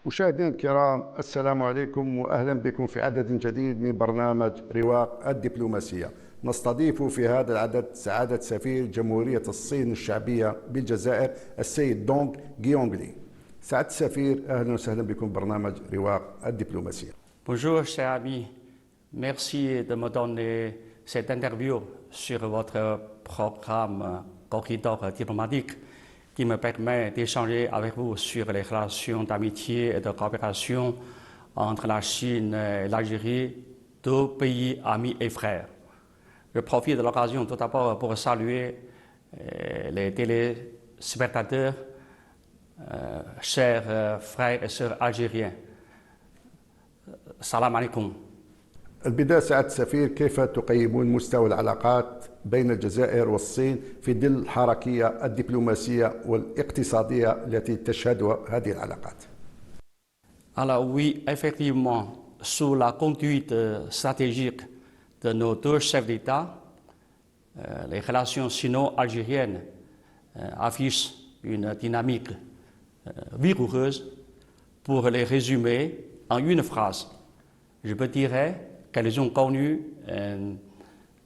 مشاهدينا الكرام، السلام عليكم وأهلا بكم في عدد جديد من برنامج رواق الدبلوماسية. نستضيف في هذا العدد سعادة سفير جمهورية الصين الشعبية بالجزائر السيد دونغ غيونغلي. سعادة السفير، أهلا وسهلا بكم برنامج رواق الدبلوماسية. Bonjour chers amis, merci de me donner cette interview sur votre programme Corridor diplomatique qui me permet d'échanger avec vous sur les relations d'amitié et de coopération entre la Chine et l'Algérie, deux pays amis et frères. Je profite de l'occasion tout d'abord pour saluer les téléspectateurs, chers frères et sœurs algériens. Salam alaikum. البداية سعادة السفير، كيف تقيمون مستوى العلاقات بين الجزائر والصين في ظل الحركية الدبلوماسية والاقتصادية التي تشهدها هذه العلاقات؟ Alors oui, effectivement, sous la conduite stratégique de nos deux chefs d'État, les relations sino-algériennes affichent une dynamique vigoureuse. Pour les résumer en une phrase, je peux dire qu'elles ont connu un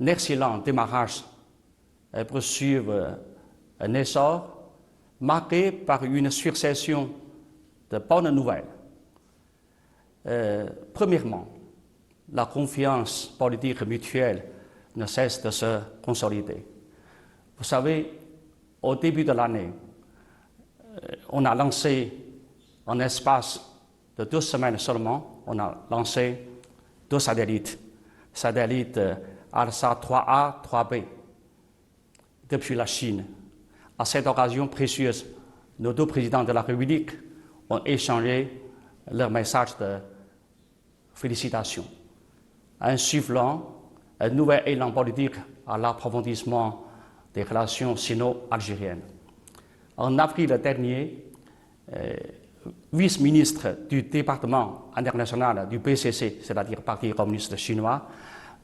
excellent démarrage et poursuivent un essor marqué par une succession de bonnes nouvelles. Premièrement, la confiance politique mutuelle ne cesse de se consolider. Vous savez, au début de l'année, on a lancé en espace de 2 semaines seulement, on a lancé 2 satellites ALSA 3A, 3B, depuis la Chine. À cette occasion précieuse, nos deux présidents de la République ont échangé leurs messages de félicitations, insufflant un nouvel élan politique à l'approfondissement des relations sino-algériennes. En avril dernier, vice-ministre du département international du PCC, c'est-à-dire Parti communiste chinois,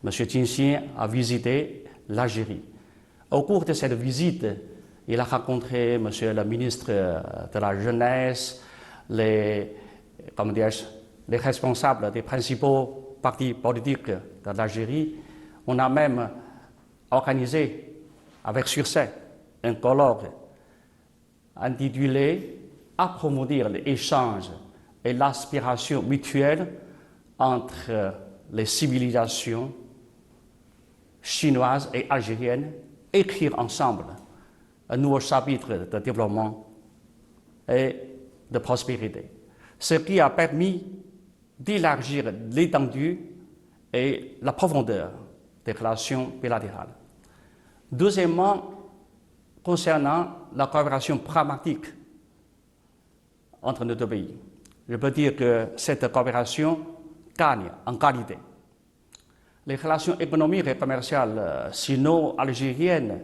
M. Jinxin a visité l'Algérie. Au cours de cette visite, il a rencontré M. le ministre de la Jeunesse, les responsables des principaux partis politiques de l'Algérie. On a même organisé avec succès un colloque intitulé approfondir l'échange et l'aspiration mutuelle entre les civilisations chinoises et algériennes, écrire ensemble un nouveau chapitre de développement et de prospérité, ce qui a permis d'élargir l'étendue et la profondeur des relations bilatérales. Deuxièmement, concernant la coopération pragmatique entre nos deux pays, je peux dire que cette coopération gagne en qualité. Les relations économiques et commerciales sino-algériennes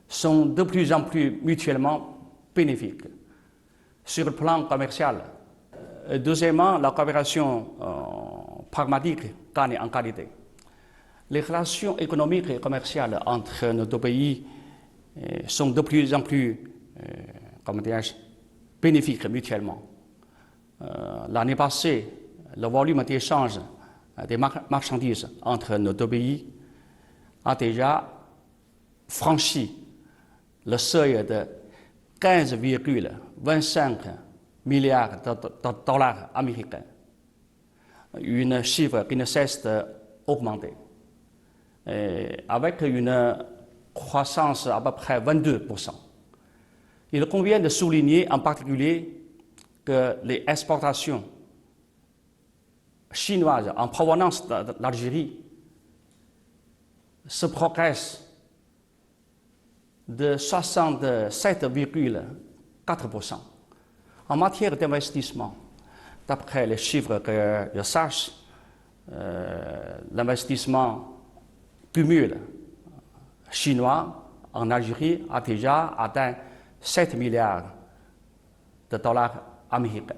sont de plus en plus mutuellement bénéfiques sur le plan commercial. Deuxièmement, la coopération pragmatique gagne en qualité. Les relations économiques et commerciales entre nos deux pays sont de plus en plus, bénéfiques mutuellement. L'année passée, le volume d'échange des marchandises entre nos deux pays a déjà franchi le seuil de 15,25 milliards de dollars américains, une chiffre qui ne cesse d'augmenter, avec une croissance à peu près 22%. Il convient de souligner en particulier que les exportations chinoises en provenance de l'Algérie se progressent de 67,4%. En matière d'investissement, d'après les chiffres que je sache, l'investissement cumul chinois en Algérie a déjà atteint 7 milliards de dollars américains.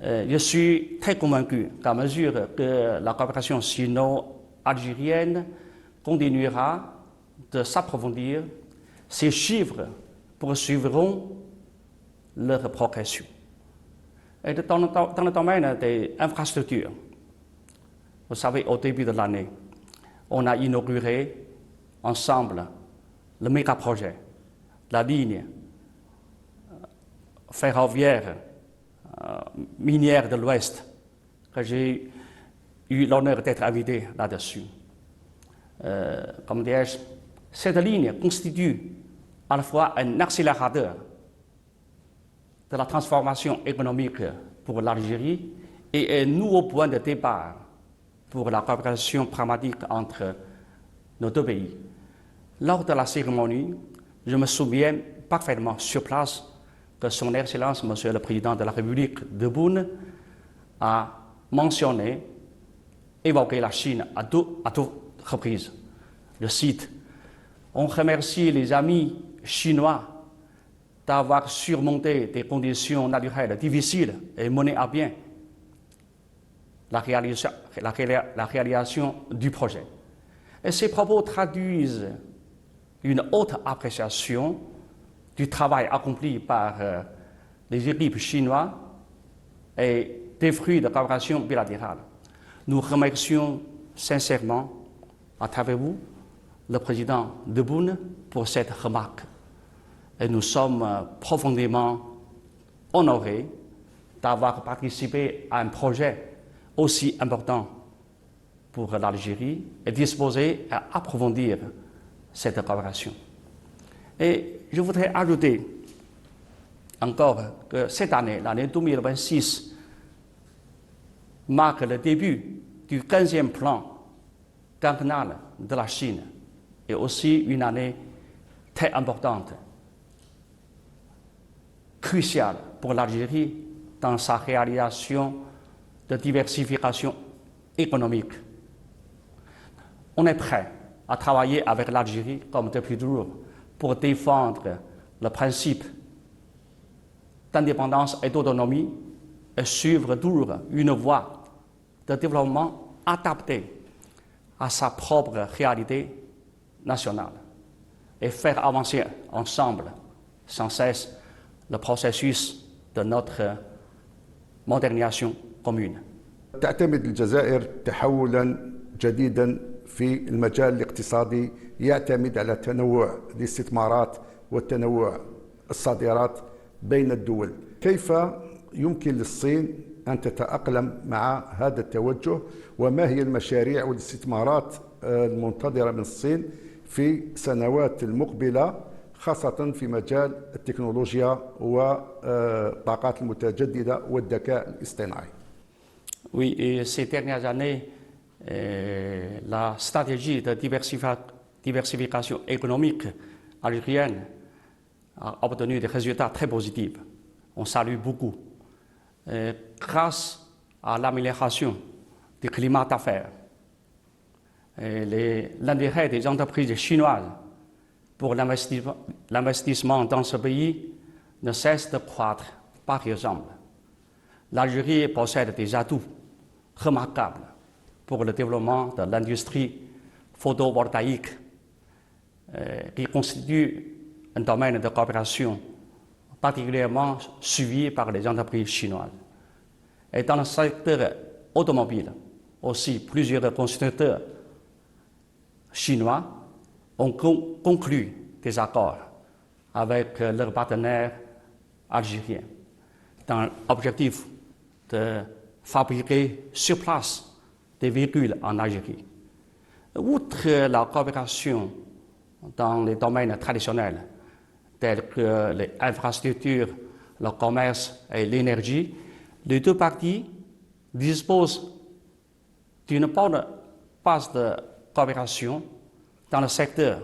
Je suis très convaincu qu'à mesure que la coopération sino-algérienne continuera de s'approfondir, ces chiffres poursuivront leur progression. Et dans le domaine des infrastructures, vous savez, au début de l'année, on a inauguré ensemble le méga-projet, la ligne ferroviaire minière de l'Ouest, que j'ai eu l'honneur d'être invité là-dessus. Comme dirais-je, cette ligne constitue à la fois un accélérateur de la transformation économique pour l'Algérie et un nouveau point de départ pour la coopération pragmatique entre nos deux pays. Lors de la cérémonie, je me souviens parfaitement sur place que Son Excellence, Monsieur le Président de la République de Boune, a mentionné, évoqué la Chine à deux reprises. Je cite, « On remercie les amis chinois d'avoir surmonté des conditions naturelles difficiles et mené à bien la réalisation du projet. » Et ces propos traduisent une haute appréciation du travail accompli par les équipes chinoises et des fruits de coopération bilatérale. Nous remercions sincèrement, à travers vous, le président de Boune pour cette remarque. Et nous sommes profondément honorés d'avoir participé à un projet aussi important pour l'Algérie et disposés à approfondir cette coopération. Et je voudrais ajouter encore que cette année, l'année 2026, marque le début du 15e plan quinquennal de la Chine et aussi une année très importante, cruciale pour l'Algérie dans sa réalisation de diversification économique. On est prêt à travailler avec l'Algérie comme depuis toujours pour défendre le principe d'indépendance et d'autonomie et suivre toujours une voie de développement adaptée à sa propre réalité nationale et faire avancer ensemble sans cesse le processus de notre modernisation commune. تعتمد الجزائر تحولا جديدا في المجال الاقتصادي يعتمد على تنوع الاستثمارات والتنوع الصادرات بين الدول. كيف يمكن للصين أن تتأقلم مع هذا التوجه وما هي المشاريع والاستثمارات المنتظرة من الصين في السنوات المقبلة خاصة في مجال التكنولوجيا والطاقات المتجددة والذكاء الاصطناعي؟ Oui, et ces dernières années, la stratégie de diversification économique algérienne a obtenu des résultats très positifs. On salue beaucoup. Grâce à l'amélioration du climat d'affaires, l'intérêt des entreprises chinoises pour l'investissement dans ce pays ne cesse de croître. Par exemple, l'Algérie possède des atouts remarquables pour le développement de l'industrie photovoltaïque, qui constitue un domaine de coopération particulièrement suivi par les entreprises chinoises. Et dans le secteur automobile, aussi plusieurs constructeurs chinois ont conclu des accords avec leurs partenaires algériens dans l'objectif de fabriquer sur place des véhicules en Algérie. Outre la coopération dans les domaines traditionnels tels que les infrastructures, le commerce et l'énergie, les deux parties disposent d'une bonne base de coopération dans le secteur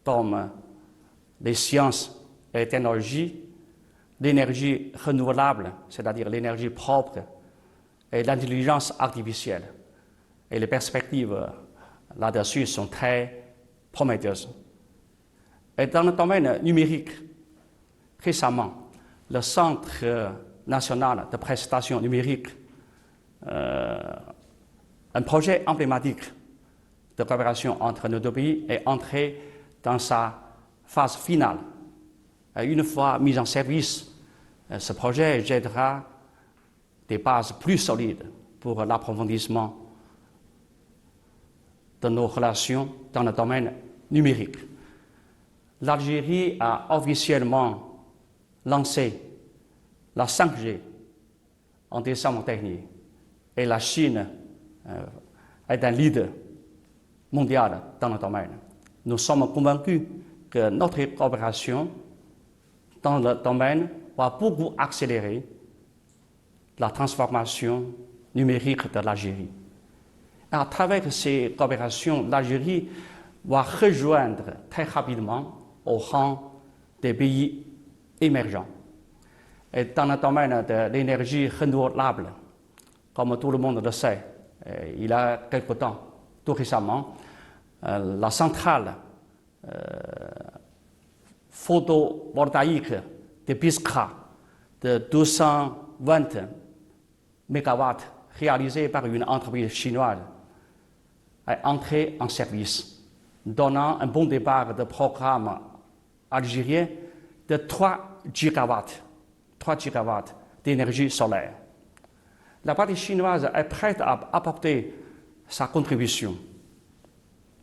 comme les sciences et technologies, l'énergie renouvelable, c'est-à-dire l'énergie propre, et l'intelligence artificielle. Et les perspectives là-dessus sont très prometteuses. Et dans le domaine numérique, récemment, le Centre national de prestations numériques, un projet emblématique de coopération entre nos deux pays, est entré dans sa phase finale. Et une fois mis en service, ce projet aidera des bases plus solides pour l'approfondissement de nos relations dans le domaine numérique. L'Algérie a officiellement lancé la 5G en décembre dernier et la Chine est un leader mondial dans le domaine. Nous sommes convaincus que notre coopération dans le domaine va beaucoup accélérer la transformation numérique de l'Algérie. À travers ces coopérations, l'Algérie va rejoindre très rapidement au rang des pays émergents. Et dans le domaine de l'énergie renouvelable, comme tout le monde le sait, il y a quelque temps, tout récemment, la centrale photovoltaïque de Biskra de 220 MW réalisée par une entreprise chinoise est entrée en service, donnant un bon départ de programme algérien de 3 gigawatts d'énergie solaire. La partie chinoise est prête à apporter sa contribution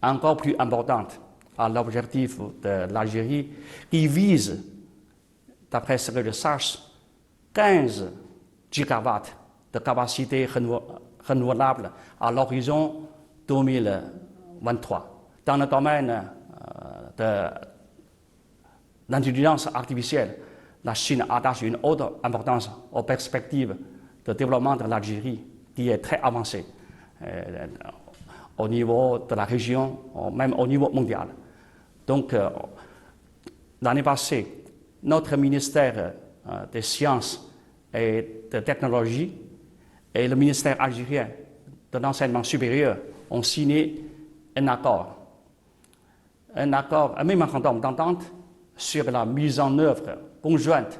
encore plus importante à l'objectif de l'Algérie qui vise, d'après ce que je sache, 15 gigawatts de capacité renouvelable à l'horizon 2023. Dans le domaine de l'intelligence artificielle, la Chine attache une haute importance aux perspectives de développement de l'Algérie qui est très avancée au niveau de la région, même au niveau mondial. Donc, l'année passée, notre ministère des Sciences et de Technologie et le ministère algérien de l'Enseignement supérieur ont signé un mémorandum d'entente sur la mise en œuvre conjointe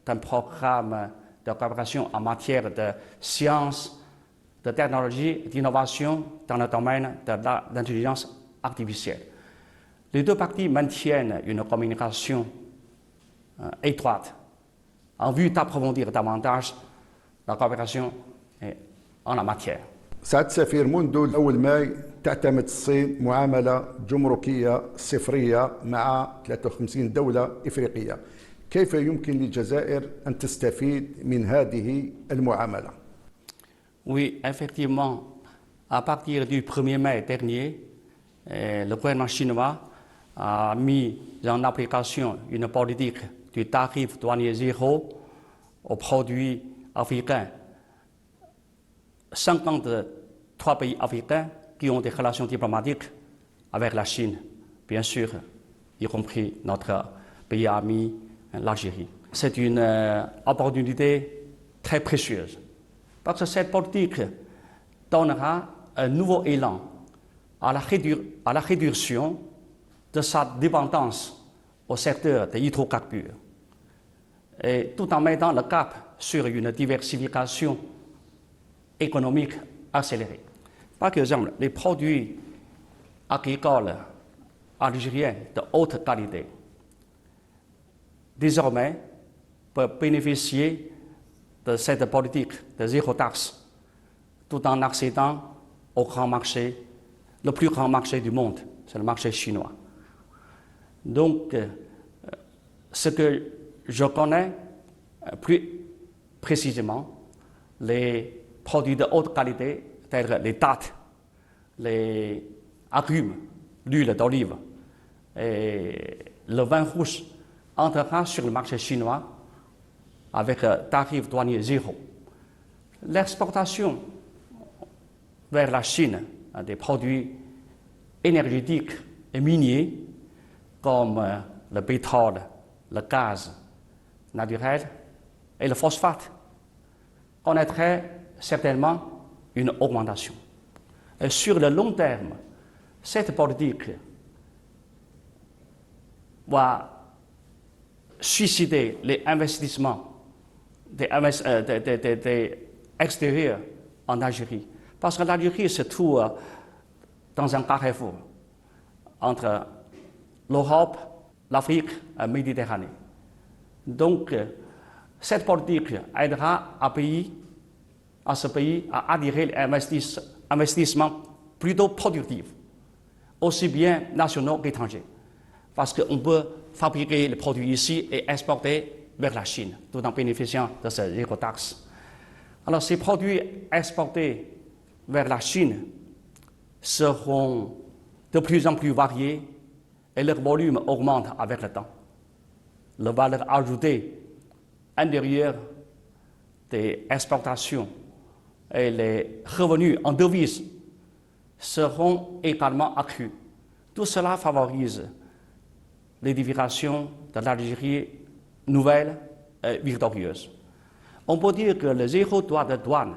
d'un programme de coopération en matière de sciences, de technologie, d'innovation dans le domaine de l'intelligence artificielle. Les deux parties maintiennent une communication étroite en vue d'approfondir davantage la coopération en la matière. سعادة السفير، منذ أول ماي تعتمد الصين معاملة جمركية صفرية مع 53 دولة إفريقية. كيف يمكن للجزائر أن تستفيد من هذه المعاملة؟ Oui, effectivement, à partir du 1er mai dernier, le gouvernement chinois a mis en application une politique du tarif douanier zéro aux produits africains. 53 pays africains qui ont des relations diplomatiques avec la Chine, bien sûr, y compris notre pays ami, l'Algérie. C'est une opportunité très précieuse, parce que cette politique donnera un nouveau élan à la réduction de sa dépendance au secteur des hydrocarbures, et tout en mettant le cap sur une diversification économique accélérée. Par exemple, les produits agricoles algériens de haute qualité désormais peuvent bénéficier de cette politique de zéro taxe tout en accédant au grand marché, le plus grand marché du monde, c'est le marché chinois. Donc, ce que je connais plus précisément, les produits de haute qualité, tels les dattes, les agrumes, l'huile d'olive et le vin rouge, entrera sur le marché chinois avec un tarif douanier zéro. L'exportation vers la Chine des produits énergétiques et miniers comme le pétrole, le gaz naturel et le phosphate connaîtrait certainement une augmentation. Et sur le long terme, cette politique va susciter les investissements des extérieurs en Algérie. Parce que l'Algérie se trouve dans un carrefour entre l'Europe, l'Afrique et la Méditerranée. Donc, cette politique aidera un pays à ce pays à attirer l'investissement plutôt productif, aussi bien nationaux qu'étrangers. Parce qu'on peut fabriquer les produits ici et exporter vers la Chine, tout en bénéficiant de ces écotaxes. Alors, ces produits exportés vers la Chine seront de plus en plus variés et leur volume augmente avec le temps. La valeur ajoutée intérieure des exportations et les revenus en devises seront également accrus. Tout cela favorise l'édification de l'Algérie nouvelle et victorieuse. On peut dire que le zéro droit de douane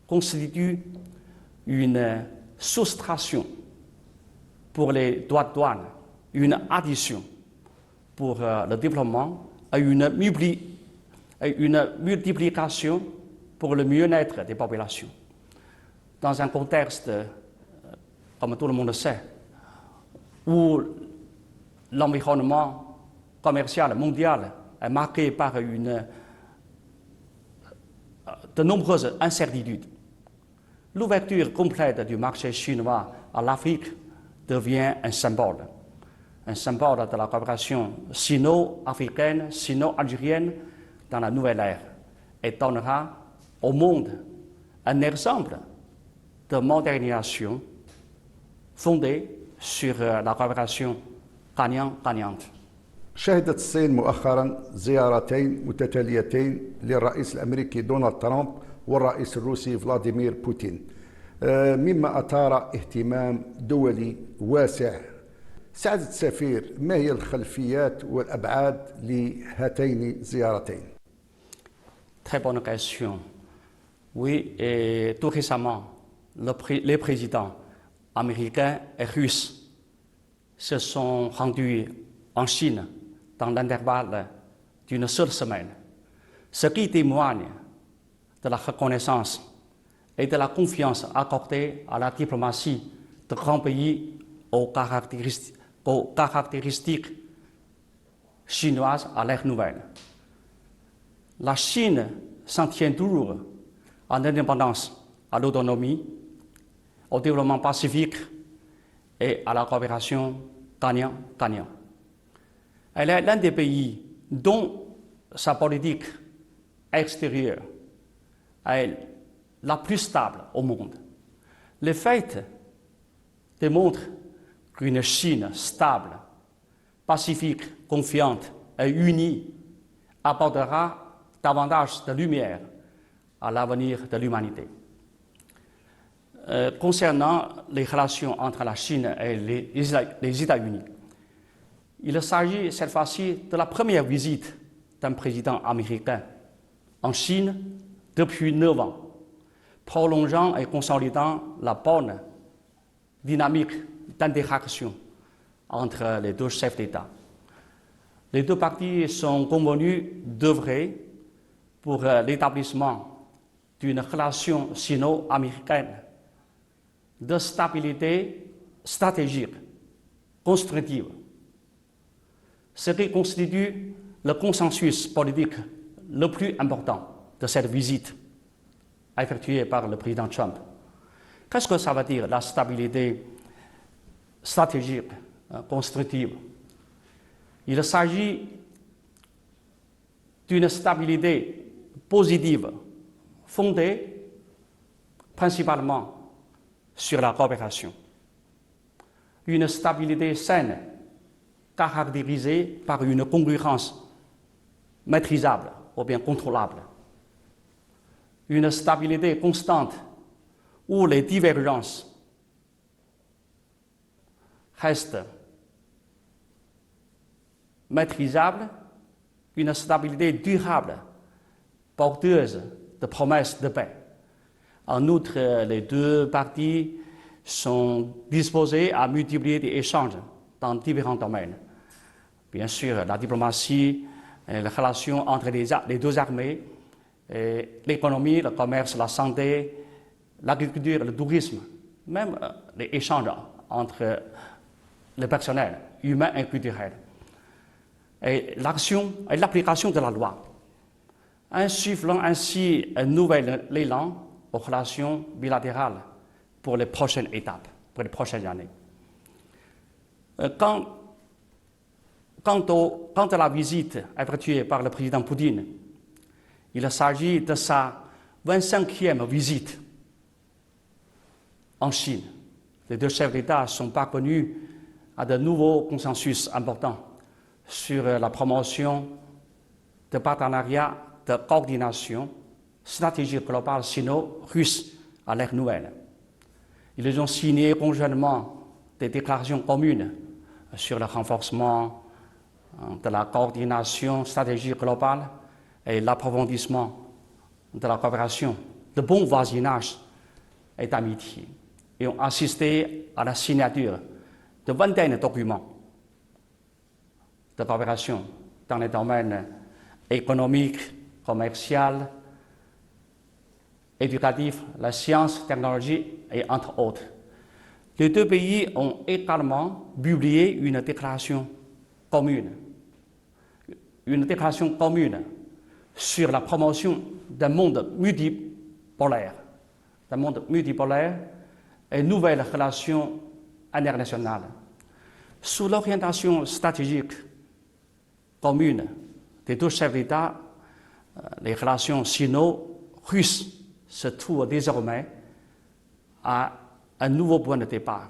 constitue une soustraction pour les droits de douane, une addition pour le développement et une multiplication pour le mieux-être des populations. Dans un contexte, comme tout le monde le sait, où l'environnement commercial mondial est marqué par de nombreuses incertitudes, l'ouverture complète du marché chinois à l'Afrique devient un symbole de la coopération sino-africaine, sino-algérienne dans la nouvelle ère et donnera au monde un exemple de modernisation fondée sur la coopération gagnant-gagnante. شهدت الصين مؤخرا زيارتين متتاليتين للرئيس الامريكي دونالد ترامب والرئيس الروسي فلاديمير بوتين مما اثار اهتمام دولي واسع. سعادة السفير، ما هي الخلفيات والابعاد لهاتين الزيارتين؟ Très bonne question. Oui, et tout récemment, les présidents américains et russes se sont rendus en Chine dans l'intervalle d'une seule semaine, ce qui témoigne de la reconnaissance et de la confiance accordée à la diplomatie de grands pays aux caractéristiques chinoises à l'ère nouvelle. La Chine s'en tient toujours à l'indépendance, à l'autonomie, au développement pacifique et à la coopération gagnant-gagnant. Elle est l'un des pays dont sa politique extérieure est la plus stable au monde. Les faits démontrent qu'une Chine stable, pacifique, confiante et unie apportera davantage de lumière à l'avenir de l'humanité. Concernant les relations entre la Chine et les États-Unis, il s'agit cette fois-ci de la première visite d'un président américain en Chine depuis 9 ans, prolongeant et consolidant la bonne dynamique d'interaction entre les deux chefs d'État. Les deux parties sont convenus d'œuvrer pour l'établissement d'une relation sino-américaine de stabilité stratégique, constructive, ce qui constitue le consensus politique le plus important de cette visite effectuée par le président Trump. Qu'est-ce que ça veut dire, la stabilité stratégique, constructive? Il s'agit d'une stabilité positive fondée principalement sur la coopération. Une stabilité saine caractérisée par une concurrence maîtrisable ou bien contrôlable. Une stabilité constante où les divergences restent maîtrisables, une stabilité durable, porteuse de promesses de paix. En outre, les deux parties sont disposées à multiplier des échanges dans différents domaines. Bien sûr, la diplomatie, les relations entre les deux armées, l'économie, le commerce, la santé, l'agriculture, le tourisme, même les échanges entre les personnels humains et culturels. Et l'action et l'application de la loi, insufflant ainsi un nouvel élan aux relations bilatérales pour les prochaines étapes, pour les prochaines années. Quant à la visite effectuée par le président Poutine, il s'agit de sa 25e visite en Chine. Les deux chefs d'État sont parvenus à de nouveaux consensus importants sur la promotion de partenariats de coordination stratégique globale sino-russe à l'ère nouvelle. Ils ont signé conjointement des déclarations communes sur le renforcement de la coordination stratégique globale et l'approfondissement de la coopération, de bon voisinage et d'amitié, et ont assisté à la signature de vingtaines de documents de coopération dans les domaines économiques, commercial, éducatif, la science, technologie et entre autres. Les deux pays ont également publié une déclaration commune sur la promotion d'un monde multipolaire et nouvelles relations internationales. Sous l'orientation stratégique commune des deux chefs d'État, les relations sino-russes se trouvent désormais à un nouveau point de départ.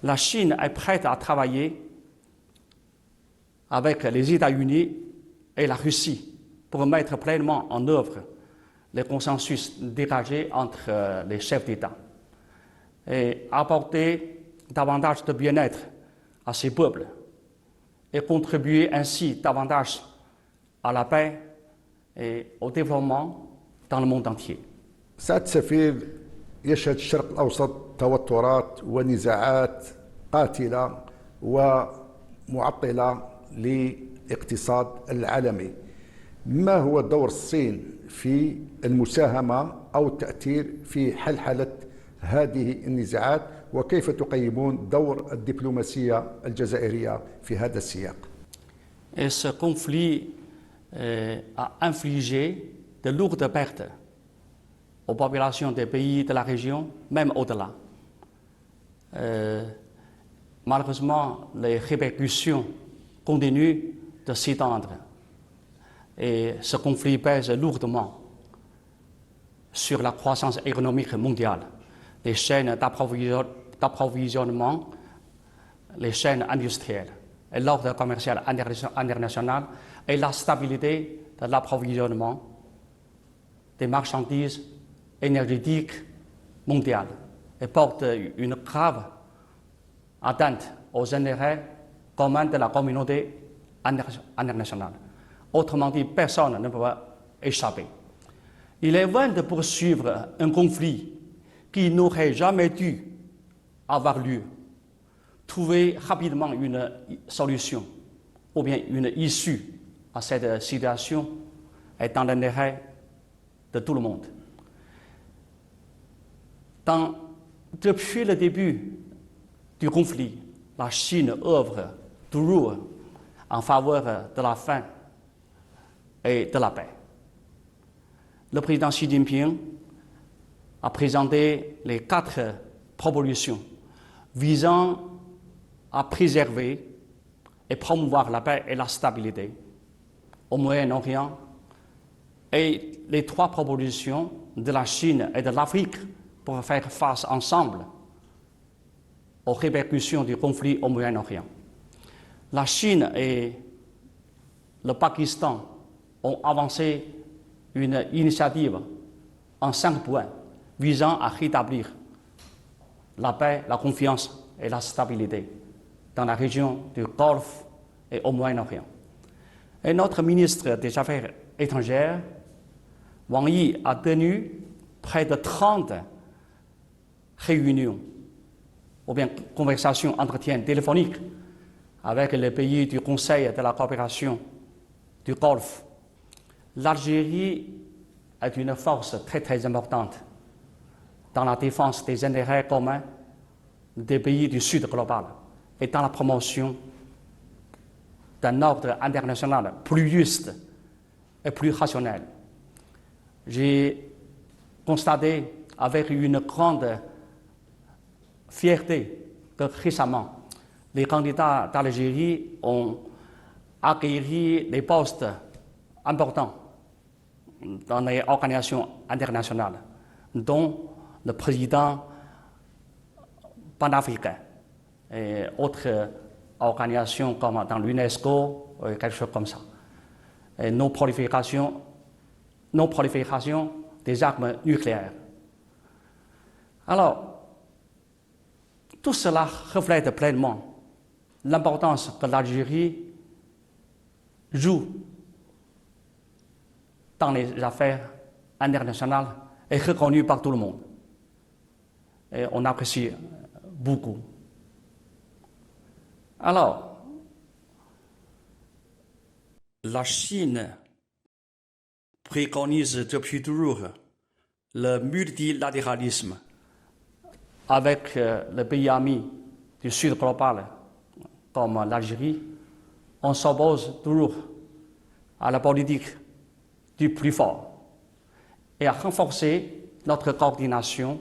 La Chine est prête à travailler avec les États-Unis et la Russie pour mettre pleinement en œuvre les consensus dégagés entre les chefs d'État et apporter davantage de bien-être à ces peuples et contribuer ainsi davantage à la paix et au développement dans le monde entier. سعادة السفير، يشهد الشرق الأوسط توترات ونزاعات قاتلة ومعطلة للاقتصاد العالمي. ما هو دور الصين في المساهمة أو التأثير في حلحلة هذه النزاعات، وكيف تقيمون دور الدبلوماسية الجزائرية في هذا السياق؟ Et ce conflit a infligé de lourdes pertes aux populations des pays de la région, même au-delà. Malheureusement, les répercussions continuent de s'étendre et ce conflit pèse lourdement sur la croissance économique mondiale, les chaînes d'approvisionnement, les chaînes industrielles, et l'ordre commercial international et la stabilité de l'approvisionnement des marchandises énergétiques mondiales et porte une grave atteinte aux intérêts communs de la communauté internationale. Autrement dit, personne ne peut échapper. Il est vain de poursuivre un conflit qui n'aurait jamais dû avoir lieu. Trouver rapidement une solution ou bien une issue à cette situation est dans l'intérêt de tout le monde. Depuis le début du conflit, la Chine œuvre toujours en faveur de la fin et de la paix. Le président Xi Jinping a présenté les 4 propositions visant à préserver et promouvoir la paix et la stabilité au Moyen-Orient, et les 3 propositions de la Chine et de l'Afrique pour faire face ensemble aux répercussions du conflit au Moyen-Orient. La Chine et le Pakistan ont avancé une initiative en 5 points visant à rétablir la paix, la confiance et la stabilité dans la région du Golfe et au Moyen-Orient. Et notre ministre des Affaires étrangères, Wang Yi, a tenu près de 30 réunions ou bien conversations, entretiens téléphoniques avec les pays du Conseil de la coopération du Golfe. L'Algérie est une force très importante dans la défense des intérêts communs des pays du Sud global et dans la promotion d'un ordre international plus juste et plus rationnel. J'ai constaté avec une grande fierté que récemment, les candidats d'Algérie ont acquis des postes importants dans les organisations internationales, dont le président panafricain et autres organisations comme dans l'UNESCO, quelque chose comme ça. Et non-prolifération des armes nucléaires. Alors, tout cela reflète pleinement l'importance que l'Algérie joue dans les affaires internationales et reconnue par tout le monde. Et on apprécie beaucoup. Alors, la Chine préconise depuis toujours le multilatéralisme avec les pays amis du Sud global comme l'Algérie. On s'oppose toujours à la politique du plus fort et à renforcer notre coordination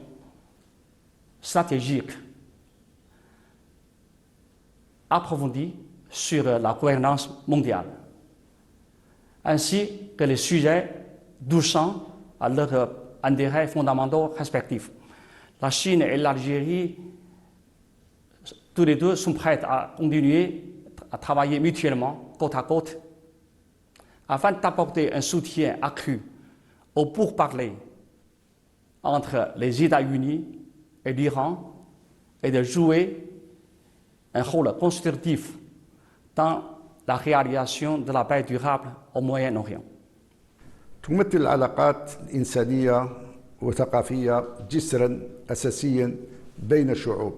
stratégique approfondie sur la gouvernance mondiale, ainsi que les sujets touchant à leurs intérêts fondamentaux respectifs. La Chine et l'Algérie, tous les deux, sont prêtes à continuer à travailler mutuellement, côte à côte, afin d'apporter un soutien accru aux pourparlers entre les États-Unis et l'Iran et de jouer un rôle constructif dans la réalisation de la paix durable au Moyen-Orient. تمثل العلاقات الإنسانية وثقافية جسراً أساسياً بين الشعوب.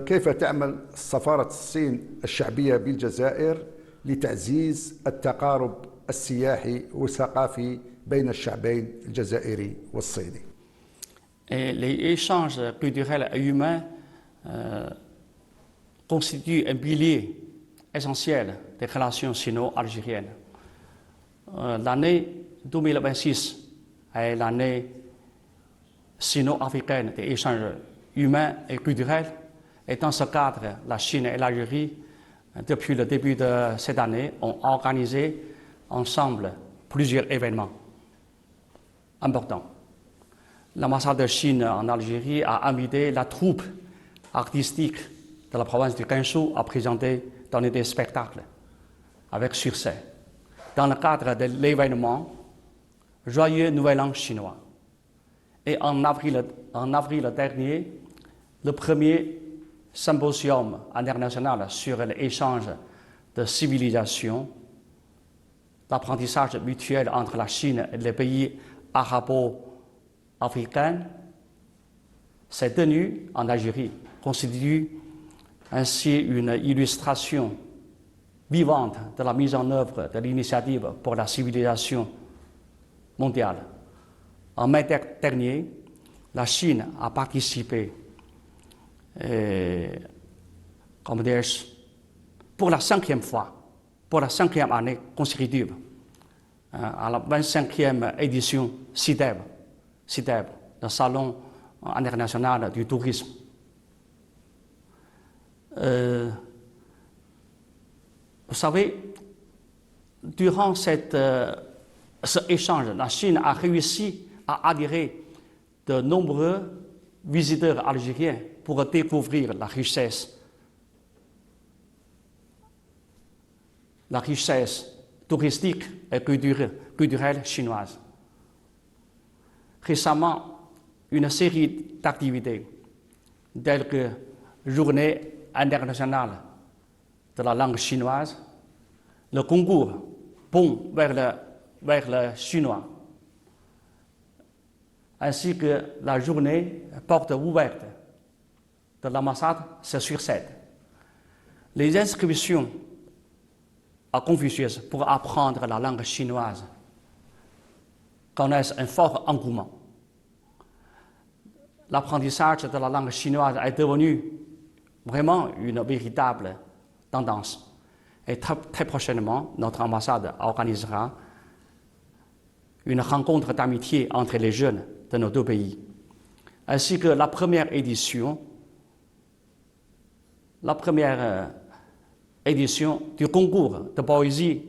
كيف تعمل سفارة الصين الشعبية بالجزائر لتعزيز التقارب السياحي والثقافي بين الشعبين الجزائري والصيني؟ Les échanges culturels et humains constituent un pilier essentiel des relations sino-algériennes. L'année 2026 est l'année sino-africaine des échanges humains et culturels. Et dans ce cadre, la Chine et l'Algérie, depuis le début de cette année, ont organisé ensemble plusieurs événements importants. L'ambassade de Chine en Algérie a invité la troupe artistique de la province du Gansu à présenter dans des spectacles avec succès. Dans le cadre de l'événement Joyeux Nouvel An chinois. Et en avril dernier, le premier symposium international sur l'échange de civilisations, l'apprentissage mutuel entre la Chine et les pays arabo-africains s'est tenu en Algérie, constitue ainsi une illustration vivante de la mise en œuvre de l'initiative pour la civilisation mondiale. En mai dernier, la Chine a participé pour la 5e fois, pour la 5e année consécutive, à la 25e édition CIDEB, le Salon international du tourisme. Vous savez, durant cet échange, la Chine a réussi à attirer de nombreux visiteurs algériens pour découvrir la richesse touristique et culturelle chinoise. Récemment, une série d'activités telles que Journée internationale de la langue chinoise, le concours Pont vers le chinois, ainsi que la journée porte ouverte de l'ambassade se succèdent. Les inscriptions à Confucius pour apprendre la langue chinoise connaissent un fort engouement. L'apprentissage de la langue chinoise est devenu vraiment une véritable tendance. Et très prochainement, notre ambassade organisera une rencontre d'amitié entre les jeunes de nos deux pays, ainsi que la première édition du concours de poésie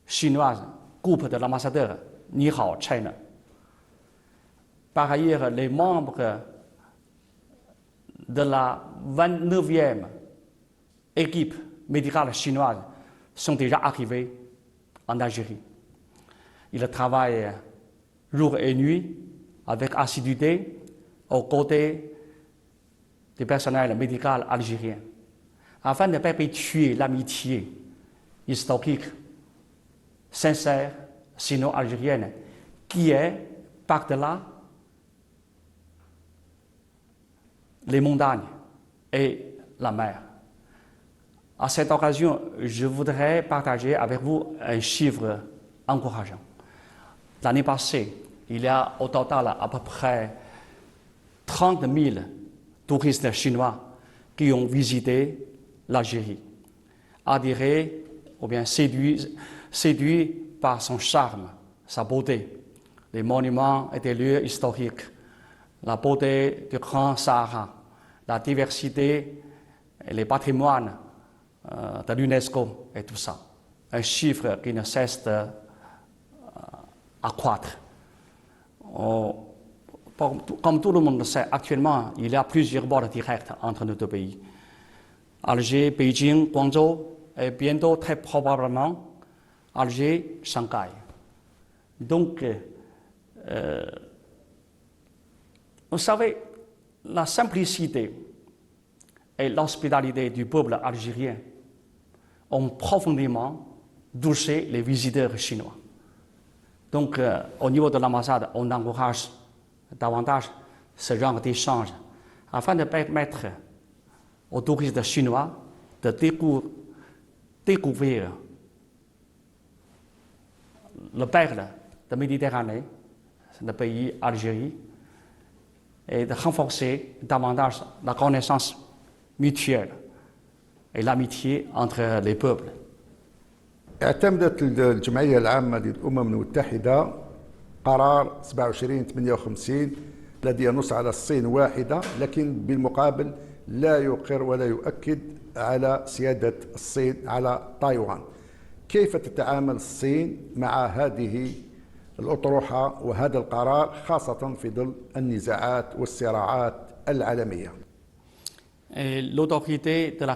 chinoise, groupe de l'ambassadeur Ni Hao China. Par ailleurs, les membres de la 29e équipe médicale chinoise sont déjà arrivés en Algérie. Ils travaillent jour et nuit avec assiduité aux côtés du personnel médical algérien afin de perpétuer l'amitié historique, sincère, sino-algérienne, qui est par-delà les montagnes et la mer. À cette occasion, je voudrais partager avec vous un chiffre encourageant. L'année passée, il y a au total à peu près 30 000 touristes chinois qui ont visité l'Algérie, adhérés ou bien séduits par son charme, sa beauté, les monuments et des lieux historiques, la beauté du Grand Sahara, la diversité et les patrimoines de l'UNESCO et tout ça. Un chiffre qui ne cesse d'accroître. Comme tout le monde le sait, actuellement, il y a plusieurs vols directs entre nos deux pays. Alger, Beijing, Guangzhou et bientôt, très probablement, Alger, Shanghai. Donc, vous savez, la simplicité et l'hospitalité du peuple algérien ont profondément touché les visiteurs chinois. Donc, au niveau de l'ambassade, on encourage davantage ce genre d'échange afin de permettre aux touristes chinois de découvrir le perle de Méditerranée, le pays Algérie, et de renforcer davantage la connaissance mutuelle et l'amitié entre les peuples. اعتمدت الجمعية العامة للأمم المتحدة قرار 2758 الذي ينص على الصين واحدة، لكن بالمقابل لا يقر ولا يؤكد على سيادة الصين على تايوان. كيف تتعامل الصين مع هذه الأطروحة وهذا القرار خاصة في ظل النزاعات والصراعات العالمية؟ L'autorité de la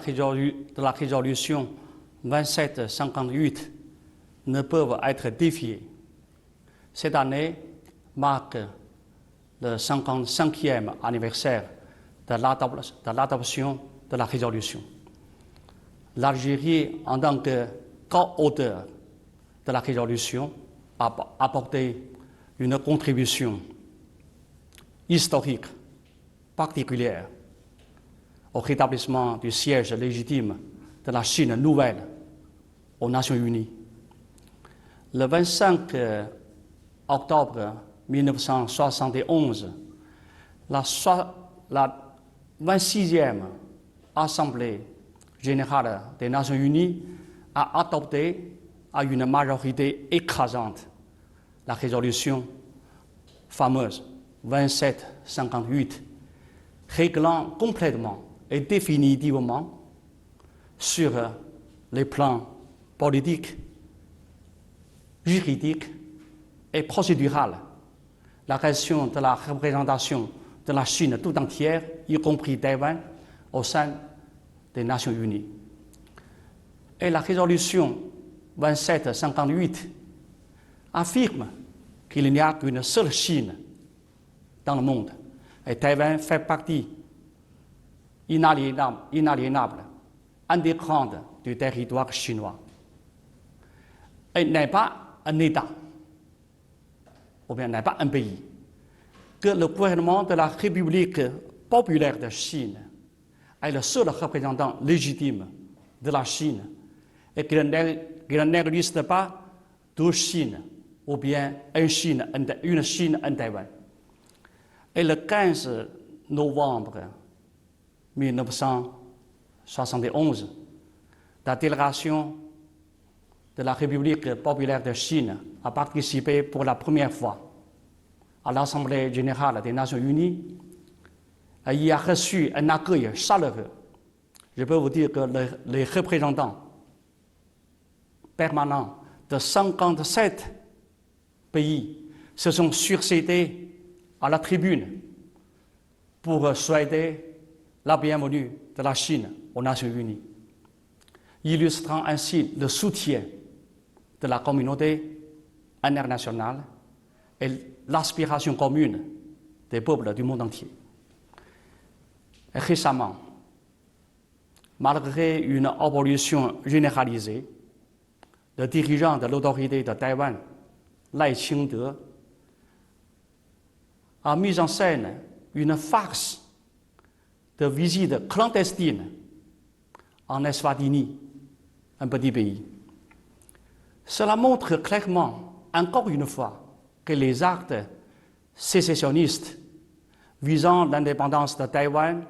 résolution 2758 ne peuvent être défiées. Cette année marque le 55e anniversaire de l'adoption de la résolution. L'Algérie, en tant que co-auteur de la résolution, a apporté une contribution historique particulière au rétablissement du siège légitime de la Chine nouvelle aux Nations Unies. Le 25 octobre 1971, la 26e Assemblée générale des Nations Unies a adopté à une majorité écrasante la résolution fameuse 2758, réglant complètement et définitivement sur les plans politiques, juridiques et procédural la question de la représentation de la Chine tout entière, y compris Taïwan, au sein des Nations Unies. Et la résolution 2758 affirme qu'il n'y a qu'une seule Chine dans le monde et Taïwan fait partie inaliénable, indépendante du territoire chinois. Elle n'est pas un État, ou bien n'est pas un pays, que le gouvernement de la République populaire de Chine est le seul représentant légitime de la Chine et qu'il n'existe pas deux Chines ou bien une Chine en Taïwan. Et le 15 novembre 1971, la délégation de la République populaire de Chine a participé pour la première fois à l'Assemblée générale des Nations unies, y a reçu un accueil chaleureux. Je peux vous dire que les représentants permanents de 57 pays se sont succédés à la tribune pour souhaiter la bienvenue de la Chine aux Nations unies, illustrant ainsi le soutien de la communauté internationale et l'aspiration commune des peuples du monde entier. Récemment, malgré une opposition généralisée, le dirigeant de l'autorité de Taïwan, Lai Ching-te, a mis en scène une farce de visite clandestine en Eswatini, un petit pays. Cela montre clairement, encore une fois, que les actes sécessionnistes visant l'indépendance de Taïwan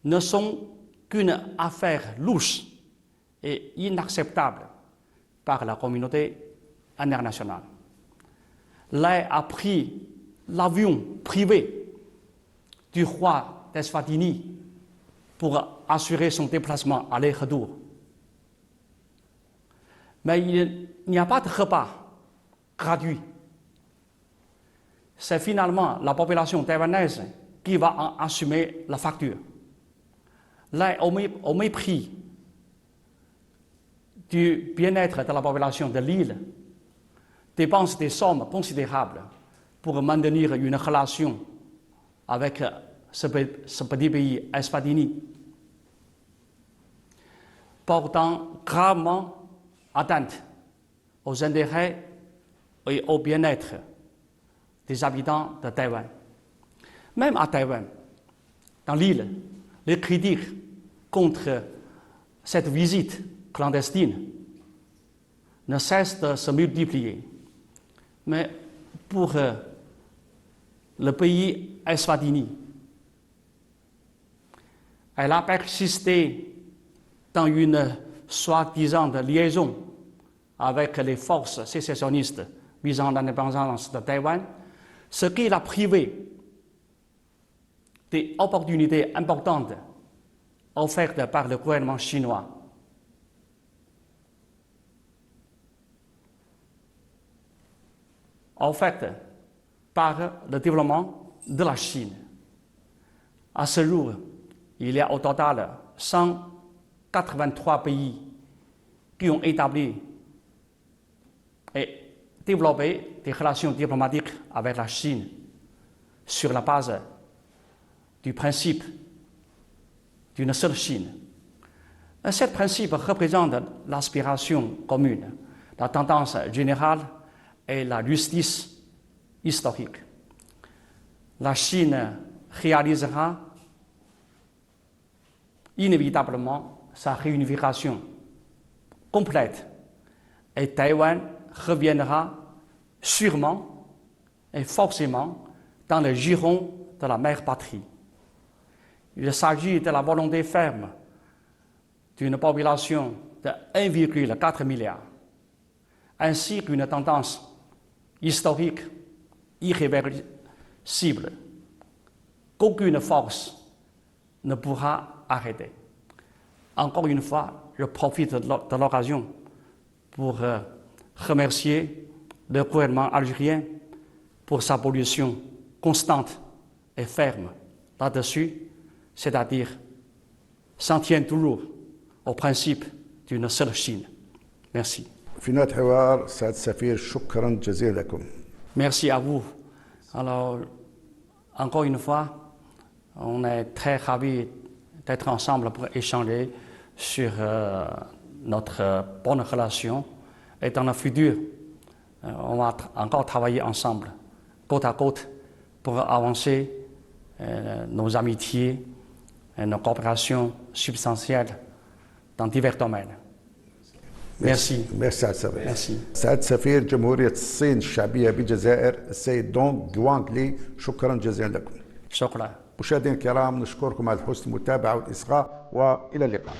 ne sont qu'une affaire louche et inacceptable par la communauté internationale. Lai a pris l'avion privé du roi d'Eswatini pour assurer son déplacement aller-retour. Mais il n'y a pas de repas gratuit. C'est finalement la population taïwanaise qui va en assumer la facture. Là, au mépris du bien-être de la population de l'île, dépense des sommes considérables pour maintenir une relation avec ce petit pays Eswatini, portant gravement atteinte aux intérêts et au bien-être des habitants de Taïwan. Même à Taïwan, dans l'île, les critiques contre cette visite clandestine ne cessent de se multiplier. Mais pour le pays Eswatini, elle a persisté dans une soi-disant liaison avec les forces sécessionnistes visant l'indépendance de Taïwan, ce qui l'a privé des opportunités importantes offertes par le gouvernement chinois. Offertes par le développement de la Chine. À ce jour, il y a au total 183 pays qui ont établi et développé des relations diplomatiques avec la Chine sur la base du principe d'une seule Chine. Ce principe représente l'aspiration commune, la tendance générale et la justice historique. La Chine réalisera inévitablement sa réunification complète et Taïwan reviendra sûrement et forcément dans le giron de la mère patrie. Il s'agit de la volonté ferme d'une population de 1,4 milliard, ainsi qu'une tendance historique irréversible qu'aucune force ne pourra arrêter. Encore une fois, je profite de l'occasion pour remercier le gouvernement algérien pour sa position constante et ferme là-dessus, c'est-à-dire s'en tient toujours au principe d'une seule Chine. Merci. في نهاية الحوار سعادة السفير شكرا جزيلا لكم. Merci à vous. Alors, encore une fois, on est très ravis d'être ensemble pour échanger sur notre bonne relation. Et dans le futur, on va encore travailler ensemble, côte à côte, pour avancer nos amitiés et nos coopérations substantielles dans divers domaines. Merci. ميرسي سعادة السفير. Merci. سعادة سفير جمهورية الصين الشعبية بالجزائر السيد دونغ جوانغ لي، شكرا جزيلا لكم. شكرا. مشاهدينا الكرام، نشكركم على حسن المتابعة والإصغاء وإلى اللقاء.